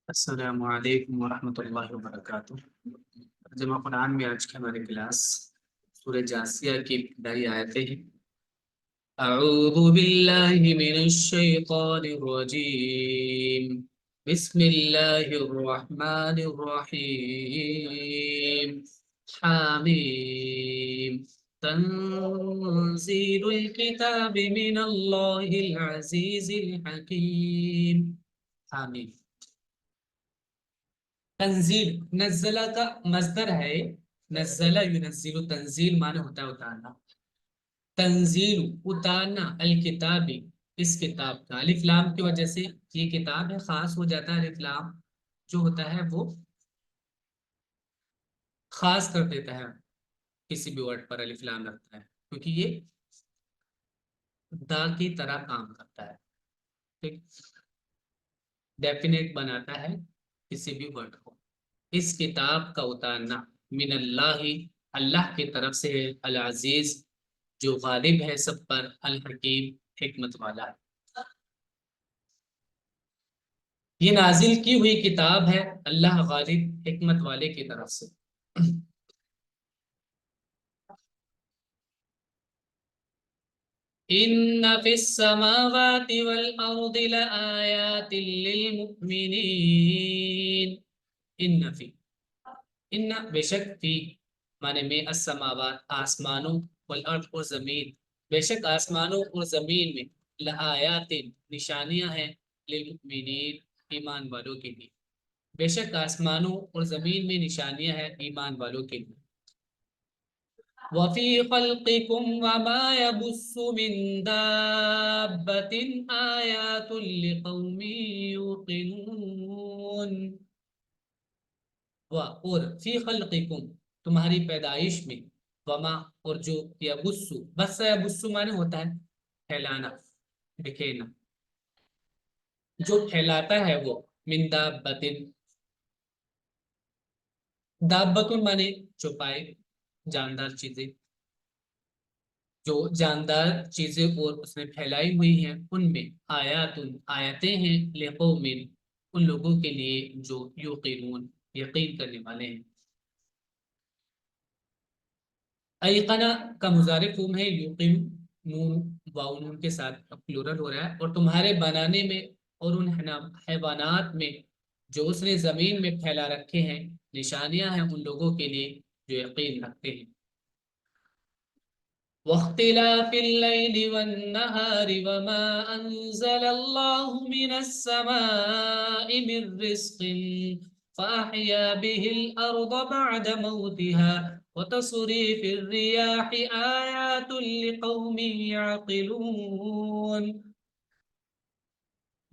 السلام علیکم ورحمۃ اللہ وبرکاتہ۔ ترجمہ قرآن میں آج کی ہماری کلاس سورہ جاثیہ کی ابتدائی آیتیں ہیں۔ اعوذ باللہ من الشیطان الرجیم، بسم اللہ الرحمن الرحیم، حامیم، تنزیل الکتاب من اللہ العزیز الحکیم۔ حامیم، تنزیل نزلہ کا مصدر ہے، نزلہ ینزل، تنزیل معنی ہوتا ہے اتارنا، تنزیل اتارنا، الکتابی اس کتاب کا، الف لام کی وجہ سے یہ کتاب ہے، خاص ہو جاتا ہے، الف لام جو ہوتا ہے وہ خاص کر دیتا ہے، کسی بھی ورڈ پر الف لام لگتا ہے کیونکہ یہ دا کی طرح کام کرتا ہے، ٹھیک، ڈیفینیٹ بناتا ہے کسی بھی ورڈ کو۔ اس کتاب کا اتارنا من اللہ، اللہ کی طرف سے ہے، العزیز جو غالب ہے سب پر، الحکیم حکمت والا ہے۔ یہ نازل کی ہوئی کتاب ہے اللہ غالب حکمت والے کی طرف سے۔ ان فی السماوات والارض لآیات للمؤمنین۔ ان فی، ان بے شک، فی معنی میں، السماوات آسمانوں، والارض اور زمین، بے شک آسمانوں اور زمین میں، لآیات نشانیاں ہیں، للمؤمنین ایمان والوں کے لیے، بے شک آسمانوں اور زمین میں نشانیاں ہیں ایمان والوں کے لیے۔ وَفِي خَلْقِكُمْ وَمَا يَبُثُّ مِن دَابَّةٍ آيَاتٌ لِقَوْمٍ يُوقِنُونَ۔ اور فی خلقکم تمہاری پیدائش میں، وما اور جو، یبسو، بس یبسو معنی ہوتا ہے پھیلانا، بکھیرنا، جو پھیلاتا ہے وہ، من دابتن، دابتن معنی چوپائے، جاندار چیزیں، جو جاندار چیزیں اور اس نے پھیلائی ہوئی ہیں، ان میں آیاتن آیتیں ہیں، لقوم ان لوگوں کے لیے جو یوقنون یقین کرنے والے ہیں۔ ایقنا کا مضارع فعل ہے، یوقن، نون واو نون کے ساتھ پلورل ہو رہا ہے، اور تمہارے بنانے میں اور ان حیوانات میں جو اس نے زمین میں پھیلا رکھے ہیں، نشانیاں ہیں ان لوگوں کے لیے جو یقین رکھتے ہیں۔ واختلاف اللیل والنہار وما انزل اللہ من السماء من رزق فأحیا به الارض بعد موتها وتصریف الرياح آیات لقوم يعقلون۔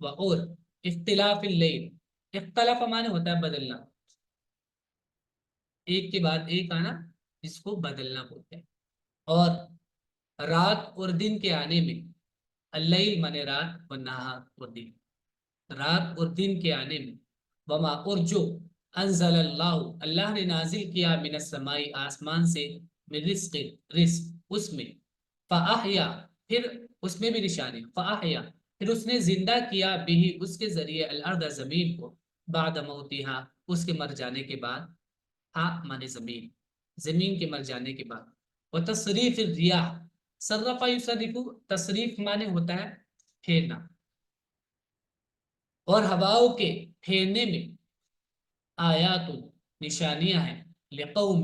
اور اختلاف اللیل، اختلاف معنی ہوتا ہے بدلنا، ایک کے بعد ایک آنا، جس کو بدلنا بولتے ہیں، اور رات اور دن کے آنے میں، اللیل مانے رات، والنہار اور دن، رات اور دن کے آنے میں، وما اور جو، انزل اللہ اللہ نے نازل کیا، من السماء آسمان سے، من رزق رزق اس میں، فاحیا پھر اس میں بھی نشانی، فاحیا پھر اس نے زندہ کیا، بھی اس کے ذریعے، الارض زمین کو، بعد موتها اس کے مر جانے کے بعد، ہاں مانے زمین، زمین کے مر جانے کے بعد، وتصریف الریاح، صرف یصرف، تصریف مانے ہوتا ہے پھیرنا، اور ہواؤں کے پھیرنے میں، آیات نشانیاں ہیں، لقوم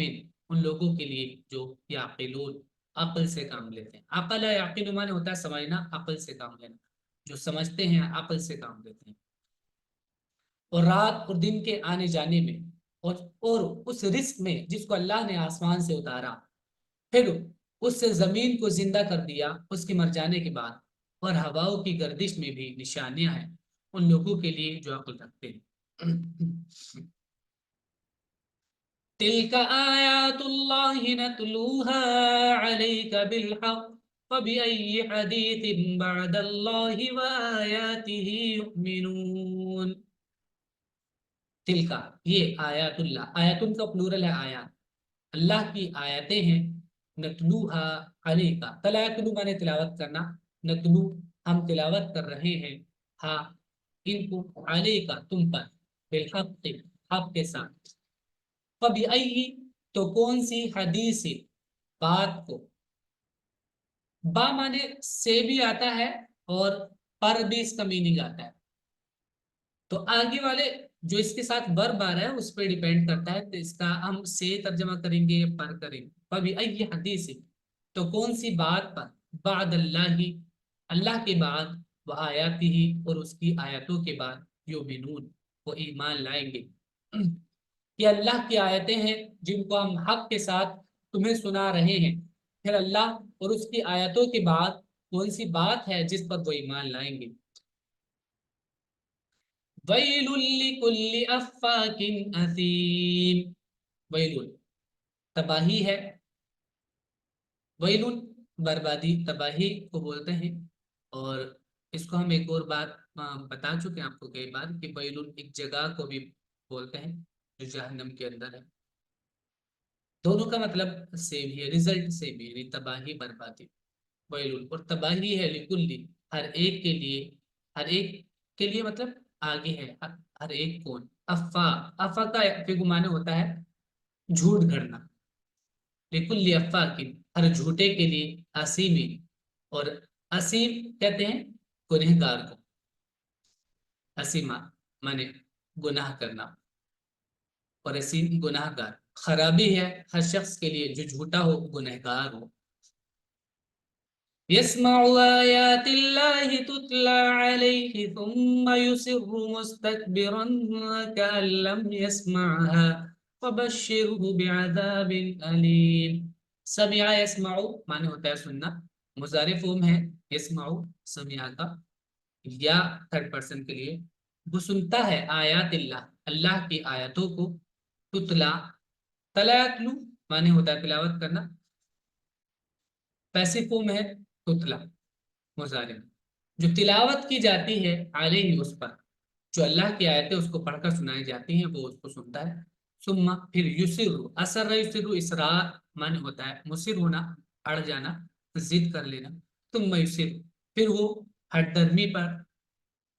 ان لوگوں کے لیے جو یعقلون عقل سے کام لیتے ہیں۔ عقل یعقل مانے ہوتا ہے سمجھنا، عقل سے کام لینا، جو سمجھتے ہیں عقل سے کام لیتے ہیں۔ اور رات اور دن کے آنے جانے میں، اور اس رزق میں جس کو اللہ نے آسمان سے اتارا، پھر اس سے زمین کو زندہ کر دیا اس کے مر جانے کے بعد، اور ہواؤں کی گردش میں بھی نشانیاں ہیں ان لوگوں کے لیے جو عقل رکھتے ہیں۔ تلک آیات اللہ نتلوها علیک بالحق فبأي حدیث بعد اللہ وآیاتہ یؤمنون۔ تلکا یہ آیات اللہ، آیاتن کا پلورل ہے آیات، اللہ کی آیتیں ہیں، نتلوہا علیکا، تلا یتلو مانے تلاوت کرنا، نتلو ہم تلاوت کر رہے ہیں، ہاں ان کو، علیکا تم پر، बिलहक, हक के साथ। फबिअय्यि, तो कौन सी, हदीस, बात को, बा माने से भी आता है और पर भी इसका मीनिंग आता है। तो आगे वाले जो इसके साथ वर्ब आ रहा है उस पर डिपेंड करता है, तो इसका हम से तर्जमा करेंगे या पर करेंगे। फबिअय्यि हदीस, तो कौन सी बात पर, बाद अल्लाह, अल्लाह के बाद, व आयातिही, और उसकी आयतों के बाद, युमिनून, वो ईमान लाएंगे। ये अल्लाह की आयतें हैं जिनको हम हक के साथ तुम्हें सुना रहे हैं, फिर अल्लाह और उसकी आयतों के बाद कौन सी बात है जिस पर वो ईमान लाएंगे। वैलुल लिकुल्लि अफ्फाकिन असीम, वैलुल तबाही है, वैलुल बर्बादी, तबाही को बोलते हैं। और इसको हम एक और बात बता चुके हैं आपको कई बार कि वैलुल एक जगह को भी बोलते हैं जो जहन्नम के अंदर है। दोनों का मतलब सेम ही है, रिजल्ट सेम ही, यानी तबाही बर्बादी। वैलुल, और तबाही है लिकुल्ली, हर एक के लिए, हर एक के लिए मतलब आगे है, हर एक कौन, अफा, अफा का फिर माने होता है झूठ गढ़ना, लिकुल्ली अफा की, हर झूठे के लिए, असीमी, और असीम कहते हैं गुनहगार को, असीमा माने गुनाह करना, और असीम गुनाहगार, खराबी है हर शख्स के लिए जो झूठा हो, गुनहगार हो। यस्माउ आयातिल्लाहि तुतला अलैहि थुम्मा युसिर्रु मुस्तकबिरन कअन लम यस्मअहा फबश्शिरहु बिअज़ाबिन अलीम। समिआ यस्माउ माने होता है सुनना, मुज़ारिफ फॉर्म है यस्माउ समिआ का, या थर्ड पर्सन के लिए, वो सुनता है आयातिल्लाह, अल्लाह की आयतों को, तुतला, तलातलू माने होता है तिलावत करना, पैसिव फॉर्म है तुतला, मुजारिम, जो तिलावत की जाती है, अलैहि उस पर, जो अल्लाह की आयतें उसको पढ़कर सुनाई जाती हैं वो उसको सुनता है। सुम्मा फिर युसिरु, असर युसिरु इसरार माने होता है मुसिर होना, अड़ जाना, जिद कर लेना। तुम युसिर, फिर वो हठधर्मी पर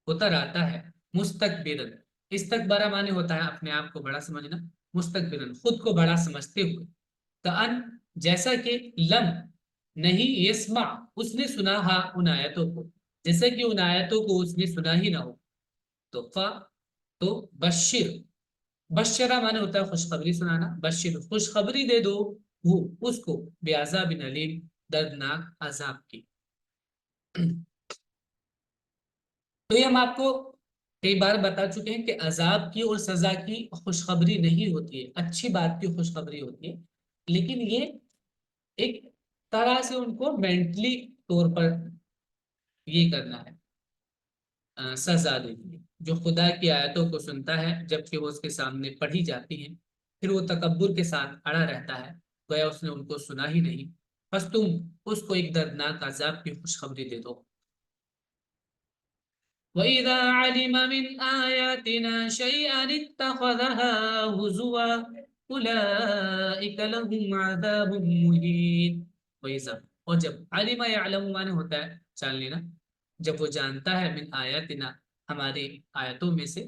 उतर आता है, मुस्तकबिरन, इस्तकबरा माने होता है अपने आप को बड़ा समझना, मुस्तकबिरन खुद को बड़ा समझते हुए, कान जैसा कि, लम नहीं, यस्मा उसने सुना, हा उन आयतों को, जैसे कि उन आयतों को उसने सुना ही ना हो। तो फा, तो बशिर, बशरा माने होता है खुशखबरी सुनाना, बशिर खुशखबरी दे दो, वो उसको, बेअज़ाबिन अलीम, दर्दनाक अजाब की। तो ये हम आपको कई बार बता चुके हैं कि अजाब की और सजा की खुशखबरी नहीं होती है, अच्छी बात की खुशखबरी होती है, लेकिन ये एक तरह से उनको मेंटली तौर पर ये करना है, सजा देनी है। जो खुदा की आयतों को सुनता है जबकि वो उसके सामने पढ़ी जाती हैं, फिर वो तकब्बुर के साथ अड़ा रहता है, गोया उसने उनको सुना ही नहीं, बस तुम उसको एक दर्दनाक अजाब की खुशखबरी दे दो। وَإِذَا عَلِمَ مِنْ آيَاتِنَا شَيْئًا اتَّخَذَهَا هُزُوًا أُولَئِكَ لَهُمْ عَذَابٌ مُهِينٌ। वैसा, और जब अलिमा यअलमु माने होता है जान लेना, जब वो जानता है मिन आयातिना, हमारी आयतों में से,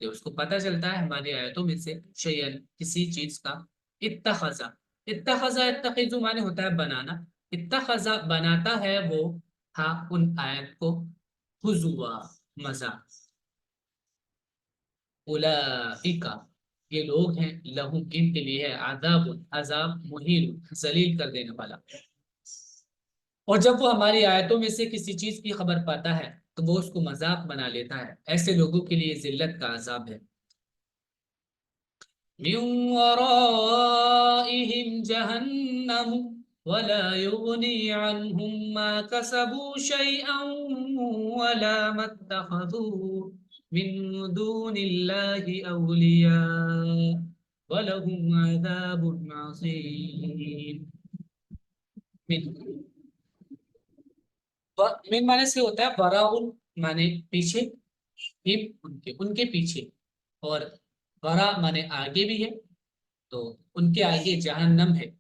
तो उसको पता चलता है हमारी आयतों में से, शयन किसी चीज का, इत्तखज़ा, इत्तखज़ा इत्तखिज़ु माने होता है बनाना, इत्तखज़ा बनाता है वो, हाँ उन आयत को, हुजुआ मजाक, उलाइका ये लोग हैं, लहुम इनके लिए है, आदाब अजाब, मुहीन जलील कर देने वाला। और जब वो हमारी आयतों में से किसी चीज की खबर पाता है तो वो उसको मजाक बना लेता है, ऐसे लोगों के लिए जिल्लत का अजाब है। मिन वराइहिम जहन्नम वला युगनी अन्हुम मा कसबू शैअन वला मत्तखज़ू मिन दूनिल्लाहि औलिया वलहुम अज़ाबुन अज़ीम। मिन, मिन माने से होता है बराउन, माने पीछे, हिम उनके, उनके पीछे, और वरा माने आगे भी है, तो उनके आगे जहन्नम है।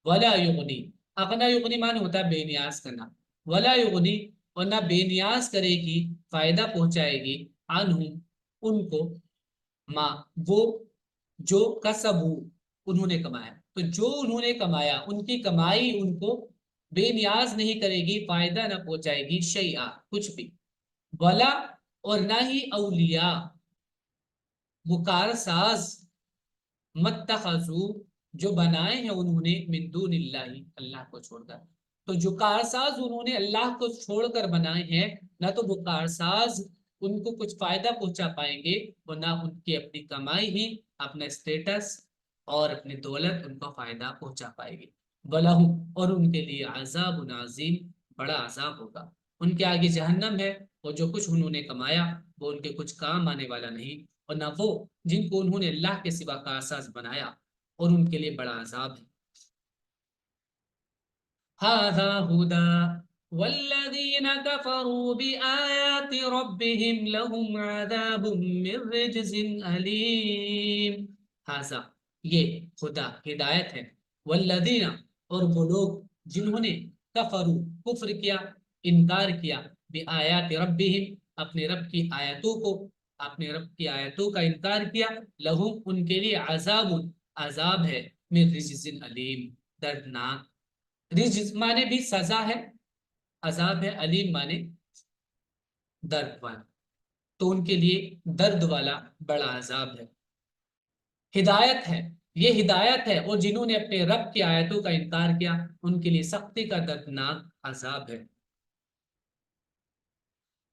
वला युगनी, अगना युगनी माने होता है बेनियाज करना, वला युगनी, और ना बेनियाज करेगी, फायदा पहुंचाएगी, अनहुम उनको, माँ वो जो कसबू उन्होंने कमाया, तो जो उन्होंने कमाया उनकी कमाई उनको बेनियाज नहीं करेगी, फायदा ना पहुंचाएगी, शैआ कुछ भी, वला और ना ही औलिया वो कारसाज, मत्तखजू जो बनाए हैं उन्होंने, मिन दूनिल्लाहि अल्लाह को छोड़कर। तो जो कारसाज उन्होंने अल्लाह को छोड़कर बनाए हैं, ना तो वो कारसाज उनको कुछ फायदा पहुंचा पाएंगे और ना उनकी अपनी कमाई ही, अपना स्टेटस और अपनी दौलत उनको फायदा पहुंचा पाएगी। वलहु और उनके लिए अज़ाब नाज़ीम बड़ा अजाब होगा, उनके आगे जहन्नम है, और जो कुछ उन्होंने कमाया वो उनके कुछ काम आने वाला नहीं, और ना वो जिनको उन्होंने अल्लाह के सिवा का असास बनाया, और उनके लिए बड़ा अजाब है। हाज़ा हुदा वल्लज़ीना कफ़रू बिआयाति रब्बिहिम लहुम अज़ाबुम मिन रिज्ज़िन अलीम। हाज़ा ये हुदा हिदायत है, वल्लज़ीना और वो लोग जिन्होंने कफरू कुफ्र किया, इनकार किया, बिआयाति रब्बिहिम अपने रब की आयतों को, अपने रब की आयतों का इनकार किया, लहुम उनके लिए अज़ाबुन अजाब है, मिन रिज्ज़िन अलीम दर्दनाक। रिज माने भी सजा है, अजाब है, अलीम माने दर्द वाला, तो उनके लिए दर्द वाला बड़ा अजाब है। हिदायत है, ये हिदायत है, और जिन्होंने अपने रब की आयतों का इनकार किया उनके लिए सख्ती का दर्दनाक अजाब है।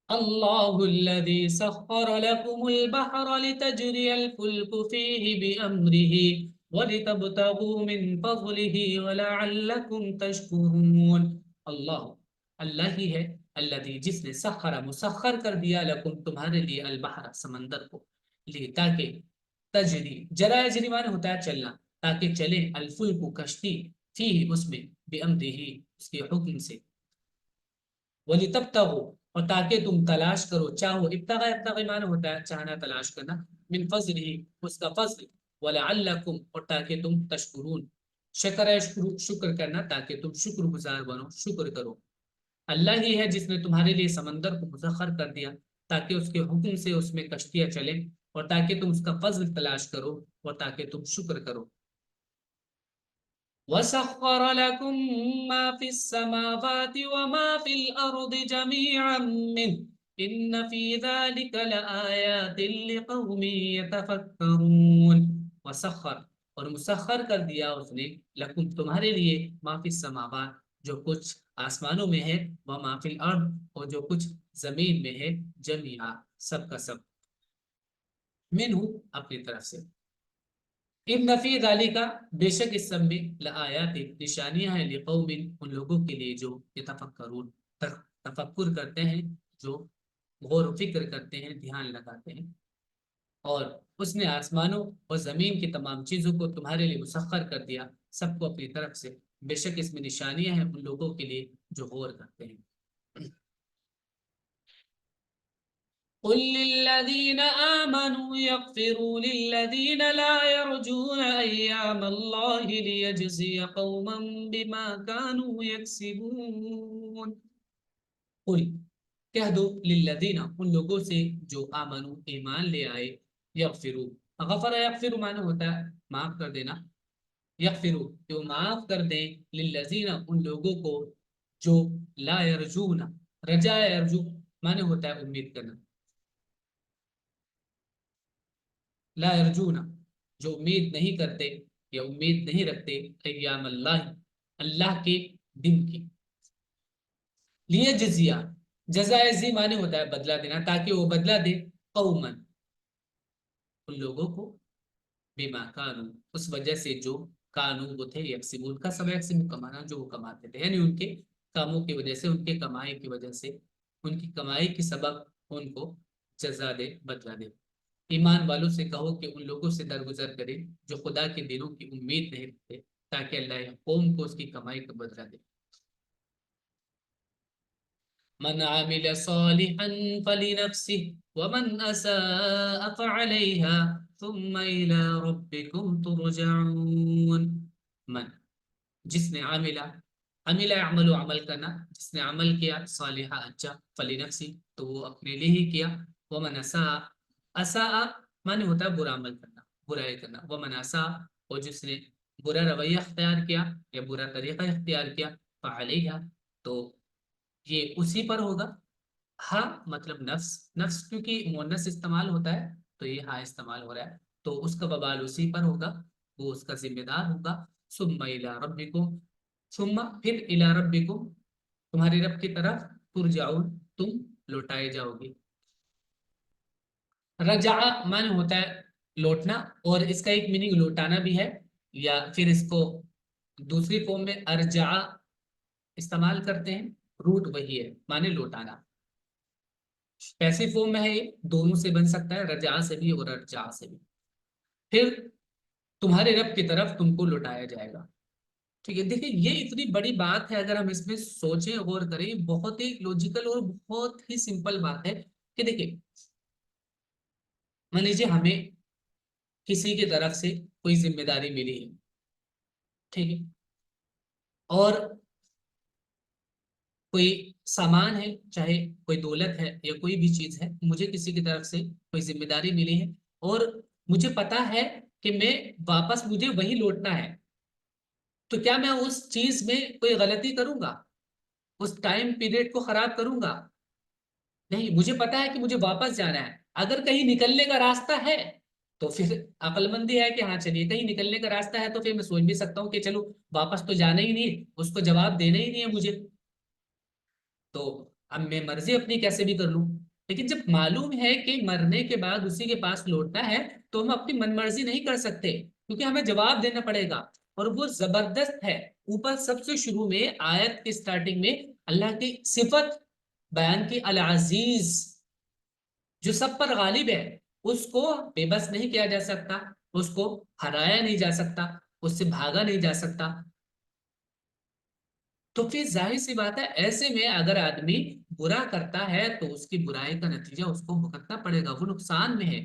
अल्लाहुल्लज़ी सख्खर लकुमुल बहर लितजरियल फुल्कु फीहि बिअम्रिही वलितबतगू मिन फज़लिही वलअल्लकुम तशकुरून। अल्लाह अल्लाह ही है, अल्लज़ी जिसने सख्खर मुसख्खर कर दिया, लकुम तुम्हारे लिए, अल बहर समंदर को, लिए ताकि, तजरी जरा यजरी माने होता है चलना, ताकि चले, अल फुल्कु कश्ती, फीहि उसमें, बिअम्रिही उसके हुक्म से, वली तब तक हो और ताकि तुम तलाश करो, चाहो, इब्तगा इब्तगा माने होता है चाहना, तलाश करना, मिन फजल ही उसका फजल, वलअल्लकुम और ताकि तुम तशकुरून शुक्र है, शुक्र करना, ताकि तुम शुक्रगुजार बनो, शुक्र करो। अल्लाह ही है जिसने तुम्हारे लिए समंदर को मुसख्खर कर दिया ताकि उसके हुक्म से उसमें कश्तियां चलें, और ताकि तुम उसका फजल तलाश करो, और ताकि तुम शुक्र करो। वसख्खर लकुम मा फिस समावाति व मा फिल अर्दि जमीअन मिन्हु इन्न फी ज़ालिका लआयातिन लिक़ौमिन यतफ़क्करून। वसख्खर और मुसख्खर कर दिया उसने, लकुम तुम्हारे लिए, मा फिस समावात जो कुछ आसमानों में है, व मा फिल अर्द और जो कुछ जमीन में है, जमीआ सब का सब, मिन्हु अपनी तरफ से। इन नफी का बेशक इस सब में लआयात निशानियां हैं, लिकौमिन उन लोगों के लिए जो यतफक्करून तफक्कुर करते हैं, जो गौर व फिक्र करते हैं, ध्यान लगाते हैं। और उसने आसमानों और जमीन की तमाम चीजों को तुम्हारे लिए मुसख्खर कर दिया, सबको अपनी तरफ से, बेशक इसमें निशानियां हैं उन लोगों के लिए जो गौर करते हैं। कुल लिल्लज़ीना आमनू यग़फ़िरू लिल्लज़ीना ला यरजून अय्यामल्लाहि लियजज़िय क़ौमन बिमा कानू यक्सिबून। कुल कह दो, लिल्लज़ीना उन लोगों से जो आमनू ईमान ले आए, यग़फ़िरू गफ़र यग़फ़िरू माने होता है माफ कर देना, यग़फ़िरू जो माफ कर दें, लिल्लज़ीना उन लोगों को जो, ला यरजूना रजा यरजू माने होता है उम्मीद करना, ला अर्जुना जो उम्मीद नहीं करते या उम्मीद नहीं रखते, अय्याम अल्लाह अल्लाह के दिन की, लिए जजिया जजायजी माने होता है बदला देना, ताकि वो बदला दे, कौमन उन लोगों को, बिमा कानू उस वजह से जो, कानू वो थे, यक्सिबून का सब यक्सिबू कमाना जो वो कमाते थे, यानी उनके कामों की वजह से, उनके कमाई की वजह से, उनकी कमाई की सबब उनको जजा दे, बदला दे। ईमान वालों से कहो कि उन लोगों से दरगुजर करें जो खुदा के दिनों की उम्मीद नहीं रखते, ताकि अल्लाह कौम को उसकी कमाई का बदला दे। मन आमिल सालिहन फलिनफ्सिहि व मन असाअ फअलैहा थुम्मा इला रब्बिकुम तुरजऊन। मन जिसने आमिला, अमिला अमल अमल करना, जिसने अमल किया, सालिहा अच्छा, फलिनफ्सी तो वो अपने लिए ही किया, व मन असा असा माने होता है बुरा अमल करना, बुराई करना। वो मनासा, और जिसने बुरा रवैया अख्तियार किया या बुरा तरीका अख्तियार किया, फ़अलैहा, तो ये उसी पर होगा। हाँ मतलब नफ्स, नफ्स क्योंकि मुअन्नस इस्तेमाल होता है तो ये हाँ इस्तेमाल हो रहा है, तो उसका बवाल उसी पर होगा, वो उसका जिम्मेदार होगा। सुम्मा इला रब्बिकुम, सुम्मा फिर इला रब्बिकुम, तुम्हारे रब की तरफ, तुरजाउन, तुम लौटाए जाओगे। रजा माने होता है लौटना, और इसका एक मीनिंग लौटाना भी है, या फिर इसको दूसरी फॉर्म में अरजा इस्तेमाल करते हैं, रूट वही है, माने लौटाना। पैसिव फॉर्म में है ये, दोनों से बन सकता है, रजा से भी और अरजा से भी। फिर तुम्हारे रब की तरफ तुमको लौटाया जाएगा। ठीक है, देखिए ये इतनी बड़ी बात है, अगर हम इसमें सोचें गौर करें, बहुत ही लॉजिकल और बहुत ही सिंपल बात है कि देखिए, मान लीजिए हमें किसी की तरफ से कोई जिम्मेदारी मिली है, ठीक है, और कोई सामान है, चाहे कोई दौलत है या कोई भी चीज है, मुझे किसी की तरफ से कोई जिम्मेदारी मिली है, और मुझे पता है कि मैं वापस मुझे वही लौटना है, तो क्या मैं उस चीज में कोई गलती करूंगा, उस टाइम पीरियड को खराब करूंगा? नहीं, मुझे पता है कि मुझे वापस जाना है। अगर कहीं निकलने का रास्ता है तो फिर अक्लमंदी है कि हाँ चलिए, कहीं निकलने का रास्ता है तो फिर मैं सोच भी सकता हूँ कि चलो वापस तो जाना ही नहीं, उसको जवाब देना ही नहीं है मुझे, तो अब मैं मर्जी अपनी कैसे भी कर लूं। लेकिन जब मालूम है कि मरने के बाद उसी के पास लौटना है, तो हम अपनी मनमर्जी नहीं कर सकते, क्योंकि हमें जवाब देना पड़ेगा। और वो जबरदस्त है। ऊपर सबसे शुरू में आयत के स्टार्टिंग में अल्लाह की सिफत बयान की, अल अजीज, जो सब पर गालिब है, उसको बेबस नहीं किया जा सकता, उसको हराया नहीं जा सकता, उससे भागा नहीं जा सकता। तो फिर जाहिर सी बात है, ऐसे में अगर आदमी बुरा करता है तो उसकी बुराई का नतीजा उसको भुगतना पड़ेगा, वो नुकसान में है।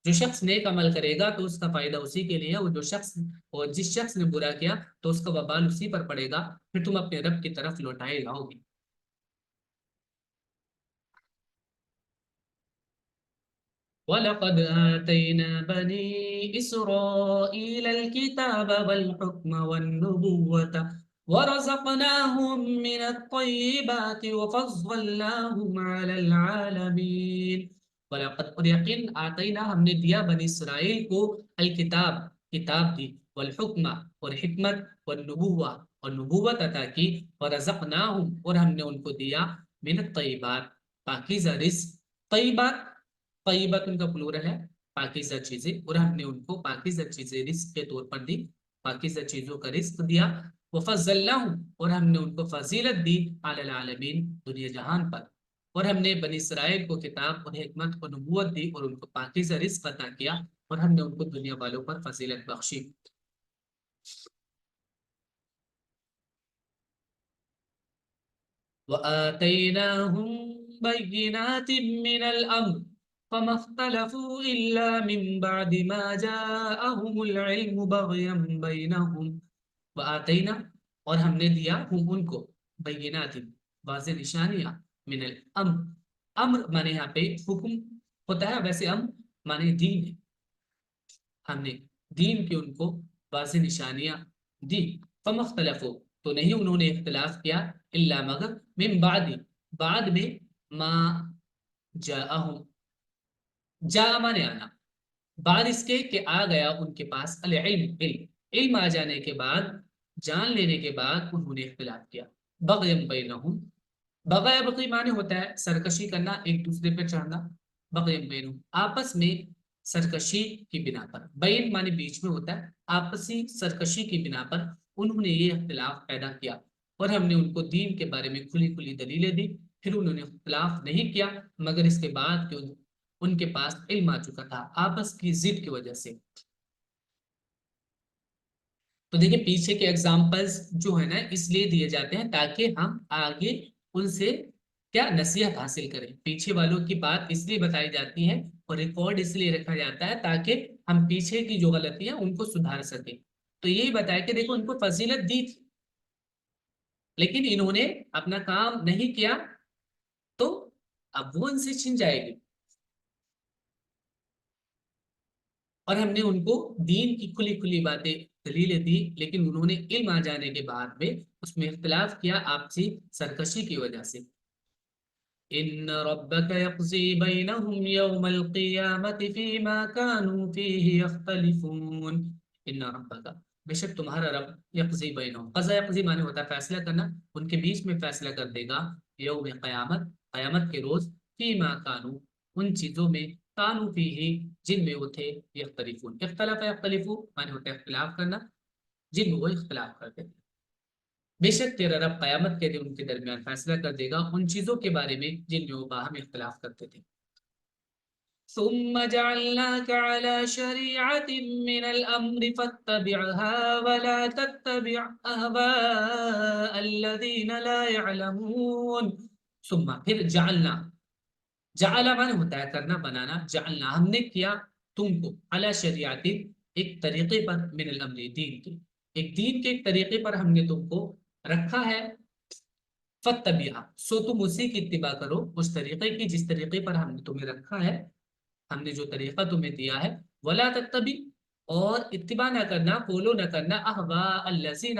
जो शख्स नेक अमल करेगा तो उसका फायदा उसी के लिए है, और जो शख्स, और जिस शख्स ने बुरा किया तो उसका वबाल उसी पर पड़ेगा, फिर तुम अपने रब की तरफ लौटाए जाओगे। वलक़द आतैना बनी इस्राईल अलकिताब वल हुक्म वन्नुबुव्वत वरज़क़नाहुम मिनत-तय्यिबाति वफ़ज़्ज़लनाहुम अलल आलमीन। वलक़द, और यकीन, आतैना, हमने दिया, बनी इसराइल को, अल किताब, किताब दी, वल हुक्म, और हिकमत, वन्नुबुव्वा, और नबूवत अता की, वरज़क़नाहुम, और हमने उनको दिया, मिनत-तय्यिबात, पाकीज़ा रिज़्क़। तय्यिबात, तय्यिबत उनका प्लूरल है, पाकीज़ा चीजें, और हमने उनको पाकीज़ा चीजें रिस्क के तौर पर दी, पाकीज़ा चीजों का रिस्क दिया। वफ़ज़्ज़लनाहुम, और हमने उनको फजीलत दी, अलल आलमीन, दुनिया जहान पर। और हमने बनी इसराइल को किताब और हिकमत और नबूवत दी, और उनको पाकीज़ा रिस्क अता किया, और हमने उनको दुनिया वालों पर फजीलत बख्शी। वआतैनाहुम बय्यिनातिन मिनल अम्र फमा इख्तलफू इल्ला मिन बअदि मा जाअहुमुल इल्मु बग़यन बैनहुम। वआतैना, और हमने दिया, हम उनको, बय्यिनातिन, वाज़ेह निशानियां, मिनल अम्र, अम्र माने यहाँ पे हुक्म होता है, वैसे अम्र माने दीन है। हमने दीन की उनको वाज़ेह निशानियां दी। फमख्तलफो, तो नहीं उन्होंने इख्तिलाफ किया, इल्ला मगर, मिन बादी, बाद में, मा जाअहुम, जा माने आना, बाद इसके कि आ गया उनके पास, अल इल्म, इल्म, इल्म आ जाने के बाद, जान लेने के बाद उन्होंने इख्तिलाफ किया। बग़यम बैनहुम, बग़य बग़ी माने होता है सरकशी करना, एक दूसरे पर चढ़ना। बग़यम बैनहुम, आपस में सरकशी की बिना पर, बैन माने बीच में होता है, आपसी सरकशी की बिना पर उन्होंने ये इख्तिलाफ पैदा किया, और हमने उनको दीन के बारे में खुली खुली दलीलें दी। फिर उन्होंने इख्तिलाफ नहीं किया, मगर इसके बाद कि उनके पास इल्म आ चुका था, आपस की जिद की वजह से। तो देखिए, पीछे के एग्जाम्पल्स जो है ना इसलिए दिए जाते हैं ताकि हम आगे उनसे क्या नसीहत हासिल करें। पीछे वालों की बात इसलिए बताई जाती है और रिकॉर्ड इसलिए रखा जाता है ताकि हम पीछे की जो गलतियां उनको सुधार सकें। तो यही बताया कि देखो, उनको फजीलत दी थी, लेकिन इन्होंने अपना काम नहीं किया, तो अब वो उनसे छिन जाएगी। اور ہم نے ان کو دین کی کھلی کھلی باتیں دلیلیں دی، لیکن انہوں نے علم آ جانے کے بعد میں اس میں اختلاف کیا آپسی سرکشی کی وجہ سے۔ ان ربک یقضی بینہم یوم القیامت فیما کانوا فیہ یختلفون۔ ان ربک، بے شک تمہارا رب، یقضی بینہم، قضا یقضی معنی ہوتا ہے فیصلہ کرنا، ان کے بیچ میں فیصلہ کر دے گا، یوم قیامت، قیامت کے روز، فیما کانوا، ان چیزوں میں، کانوا فیہ، جن میں وہ تھے، یختلفون، اختلاف یختلفو معنی ہوتا ہے اختلاف کرنا، جن میں وہ اختلاف کرتے تھے۔ بے شک تیرا رب قیامت کے دن ان کے درمیان فیصلہ کر دے گا ان چیزوں کے بارے میں جن میں وہ باہم اختلاف کرتے تھے۔ ثم جعلناك على شريعة من الأمر فاتبعها ولا تتبع أهواء الذين لا يعلمون۔ ثم پھر جعلنا، جعل من ہوتا ہے کرنا بنانا، جعلنا ہم نے کیا تم کو، على شریعت ایک طریقے پر، من الامر دین کے، ایک دین کے ایک طریقے پر ہم نے تم کو رکھا ہے، فتبعها، سو تم اسی کی اتباع کرو، اس طریقے کی جس طریقے پر ہم نے تمہیں رکھا ہے، ہم نے جو طریقہ تمہیں دیا ہے، ولا تتبع، اور اتباع نہ کرنا، فالو نہ کرنا، احواء الذین،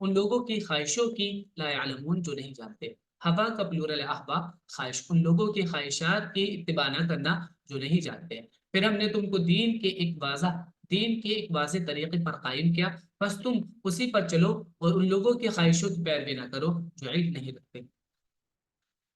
ان لوگوں کی خواہشوں کی، لا يعلمون، جو نہیں جانتے۔ ہوا کا پلورل ہے احوا، خواہش، ان لوگوں کی خواہشات کی اتباع نہ کرنا جو نہیں جانتے۔ پھر ہم نے تم کو دین کے ایک واضح طریقے پر قائم کیا، بس تم اسی پر چلو اور ان لوگوں کی خواہشوں کی پیروی نہ کرو جو علم نہیں رکھتے۔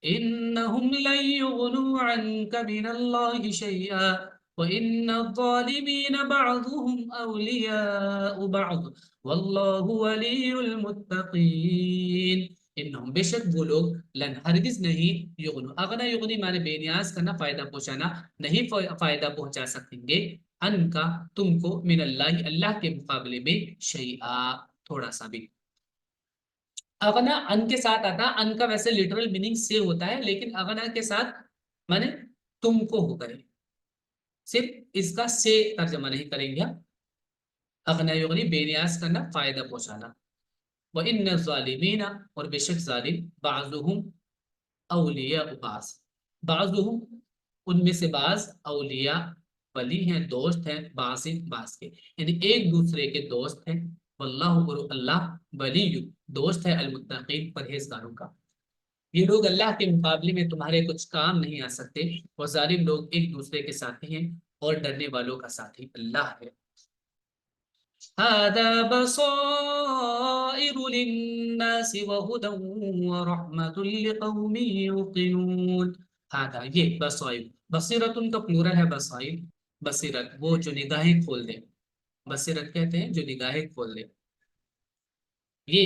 إنهم لن يغنوا عنك من الله شيئا وإن الظالمين بعضهم أولياء بعض والله ولي المتقين۔ انہم، بے شک وہ لوگ، لن ہرگز نہیں، یغنو، اغنا یغنی مانے بے نیاز کرنا، فائدہ پہنچانا، نہیں فائدہ پہنچا سکیں گے، ان کا، تم کو، من اللہ، اللہ کے مقابلے میں، شیئا، تھوڑا سا بھی۔ اغنا ان کے ساتھ آتا، ان کا ویسے لٹرل میننگ سے ہوتا ہے، لیکن اغنا کے ساتھ مانے تم کو ہو گئے، صرف اس کا سے ترجمہ نہیں کریں گے۔ اغنا یغنی بے نیاز کرنا، فائدہ پہنچانا۔ وَإِنَّ الظَّالِمِينَ، اور بے شک ظالم، بعضهم اولیاء بعض، بعضهم ان میں سے بعض، اولیاء ولی ہیں، دوست ہیں، بعض بعض کے، یعنی ایک دوسرے کے دوست ہیں، واللہ، اور اللہ، ولی، دوست ہے، المتقین، پرہیزگاروں کا۔ یہ لوگ اللہ کے مقابلے میں تمہارے کچھ کام نہیں آ سکتے، اور ظالم لوگ ایک دوسرے کے ساتھی ہیں، اور ڈرنے والوں کا ساتھی اللہ ہے۔ هذا بصائر للناس وهدى ورحمة لقوم يوقنون۔ هذا، یہ بصائر، بصیرت ان کا پلورل ہے بصائر، بصیرت وہ جو نگاہیں کھول دے، بصیرت کہتے ہیں جو نگاہیں کھول دے، یہ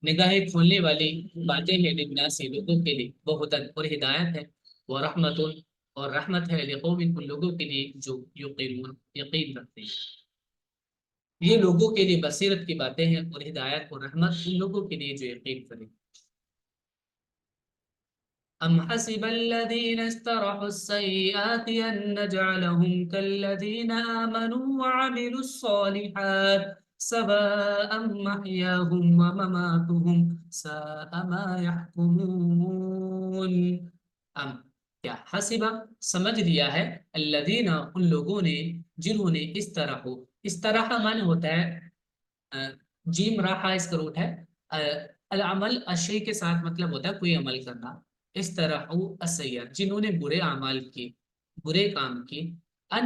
نگاہیں کھولنے والی باتیں ہیں، للناس، لوگوں کے لیے، بہدن، اور ہدایت ہے، وہ رحمت، اور رحمت ہے، لقوم، ان لوگوں کے لیے جو یقینون، یقین رکھتے ہیں۔ یہ لوگوں کے لیے بصیرت کی باتیں ہیں، اور ہدایت اور رحمت ان لوگوں کے لیے جو یقین کریں۔ ام حسب الذين استرحوا السيئات ان نجعلهم كالذين آمنوا وعملوا الصالحات سواء محياهم ومماتهم ساء ما يحكمون۔ ام، کیا، حسبہ، سمجھ لیا ہے، الذین، ان لوگوں نے، جنہوں نے، اس طرح معنی ہوتا ہے جیم راحہ اس کا روٹ ہے، العمل اشیاء کے ساتھ مطلب ہوتا ہے کوئی عمل کرنا، اس طرح السیئات، جنہوں نے برے اعمال کیے، برے کام کیے، ان،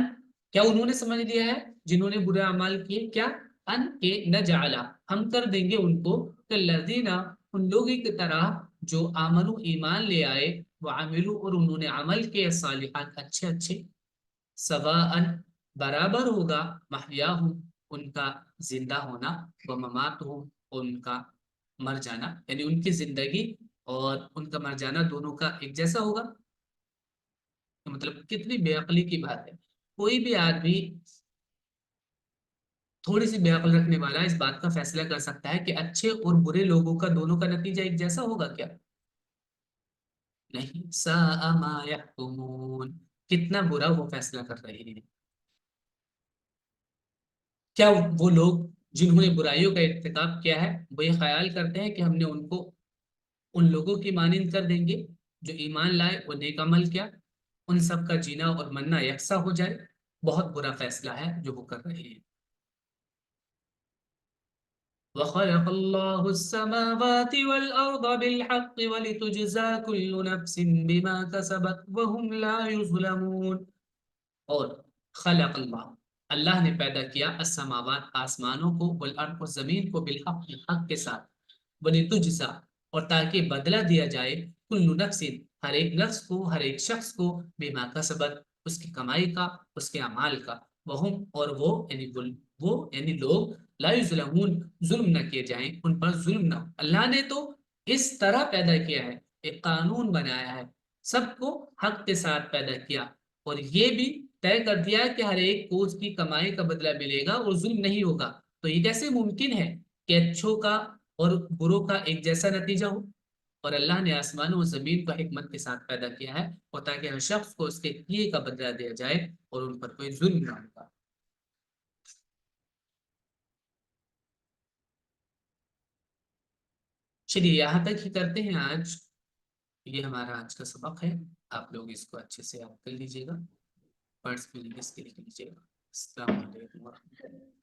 کیا انہوں نے سمجھ لیا ہے جنہوں نے برے اعمال کیے، کیا، ان کے، نجعلا، ہم کر دیں گے ان کو، کالذین، ان لوگوں کی طرح جو آمنو، ایمان لے آئے، وعملو، اور انہوں نے عمل کیے، صالحات، اچھے اچھے، سواء، برابر ہوگا، محیاہم، ان کا زندہ ہونا، ومماتہم، اور ان کا مر جانا، یعنی ان کی زندگی اور ان کا مر جانا دونوں کا ایک جیسا ہوگا۔ مطلب کتنی بے عقلی کی بات ہے، کوئی بھی آدمی تھوڑی سی بے عقل رکھنے والا اس بات کا فیصلہ کر سکتا ہے کہ اچھے اور برے لوگوں کا دونوں کا نتیجہ ایک جیسا ہوگا کیا؟ نہیں، ساء ما یحکمون، کتنا برا وہ فیصلہ کر رہے ہیں۔ کیا وہ لوگ جنہوں نے برائیوں کا ارتکاب کیا ہے وہ یہ خیال کرتے ہیں کہ ہم نے ان کو ان لوگوں کی مانند کر دیں گے جو ایمان لائے اور نیک عمل کیا، ان سب کا جینا اور مرنا یکساں ہو جائے؟ बहुत बुरा फैसला है जो वो कर रहे हैं। وَخَلَقَ اللَّهُ السَّمَاوَاتِ وَالْأَرْضَ بِالْحَقِّ وَلِتُجْزَى كُلُّ نَفْسٍ بِمَا كَسَبَتْ وَهُمْ لَا يُظْلَمُونَ۔ اور خلق اللہ، اللہ نے پیدا کیا السماوات آسمانوں کو، والارض اور زمین کو، بالحق حق کے ساتھ، ولتجزا اور تاکہ بدلہ دیا جائے، کل نفس ہر ایک نفس کو، ہر ایک شخص کو، بما کسبت اس کی کمائی کا، اس کے اعمال کا، وہم اور وہ یعنی لوگ، لا یظلمون ظلم نہ کیے جائیں، ان پر ظلم نہ ہو۔ اللہ نے تو اس طرح پیدا کیا ہے، ایک قانون بنایا ہے، سب کو حق کے ساتھ پیدا کیا، اور یہ بھی طے کر دیا کہ ہر ایک کو اس کی کمائی کا بدلہ ملے گا اور ظلم نہیں ہوگا۔ تو یہ کیسے ممکن ہے کہ اچھوں کا اور بروں کا ایک جیسا نتیجہ ہو؟ اور اللہ نے آسمانوں اور زمین کو حکمت کے ساتھ پیدا کیا ہے، اور تاکہ ہر شخص کو اس کے کیے کا بدلہ دیا جائے اور ان پر کوئی ظلم نہ ہوگا۔ چلیے یہاں تک ہی کرتے ہیں آج، یہ ہمارا آج کا سبق ہے۔ آپ لوگ اس کو اچھے سے یاد کر لیجیے گا، پرس میں اس کے لکھ لیجیے گا۔ السلام علیکم ورحمۃ اللہ۔